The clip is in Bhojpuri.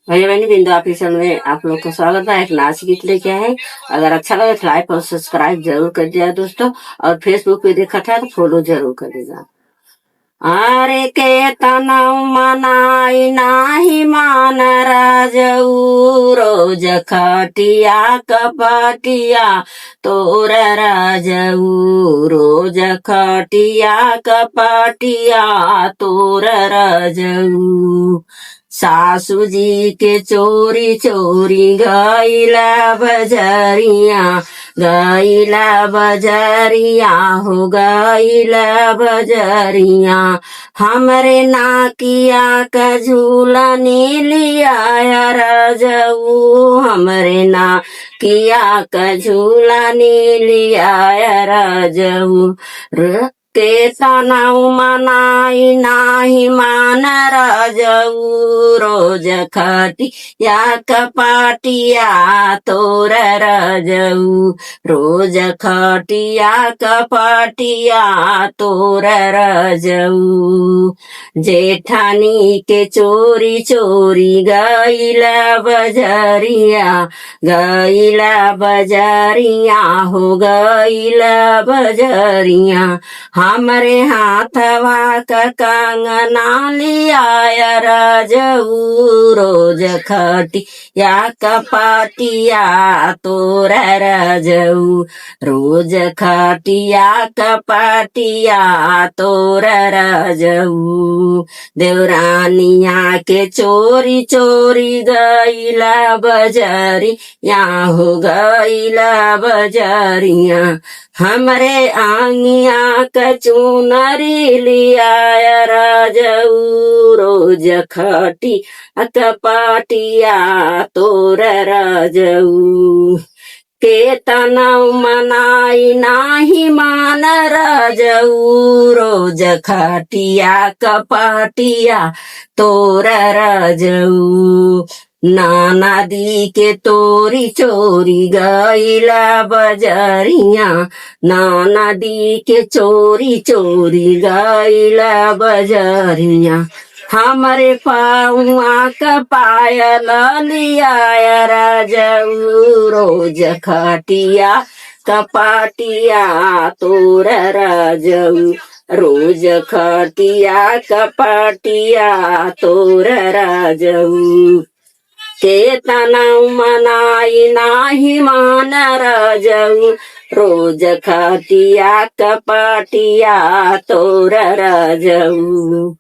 भैया बहनी बिंदु ऑफिशियल में आप लोग का स्वागत है। एक नाच गीत लेके आए हैं। अगर अच्छा लगे तो लाइक और सब्सक्राइब जरूर कर दिया दोस्तों। और फेसबुक पे देखा था तो फॉलो जरूर कर दीजिएगा। अरे के तनौ मनाई नाही मान राजऊ रोज खटिया कपटिया तोर राजऊ रोज खटिया कपटिया तोर राजऊ सासू जी के चोरी चोरी गईला बजरिया हो गईला बजरिया हमरे नाकिया का झूला लिया राजऊ हमरे नाकिया का झूला लिया राजऊ के तनौ मनाई नाही मान राजऊ रोज खटिया कपाटिया तोर राजऊ रोज खटिया कपाटिया तोर राजऊ जेठानी के चोरी चोरी गईला बजरिया हो गईला बजरिया हमरे हाथवा का कंगना लिया राजऊ रोज खटिया कपाटिया तोर राजऊ रोज खटिया कपाटिया तोर राजऊ देवरानिया के चोरी चोरी गईला बजरिया हो गईला बजरिया हमरे आंगिया कचूनरी लिया राजऊ रोज खटी कपाटिया तोर राजऊ के तनौ मनाई नाही मान राजऊ रोज खटिया कपाटिया तोर राजऊ नानादी के तोरी चोरी गईला बजरिया नानादी के चोरी चोरी गईला बजरिया हमरे पाऊआ का पायल लिया राजऊ रोज खटिया कपाटिया तोर राजऊ रोज खटिया कपाटिया तोर राजऊ के तनौ मनाई नाही मान राजऊ रोज खटिया कपाटिया तोर राजऊ।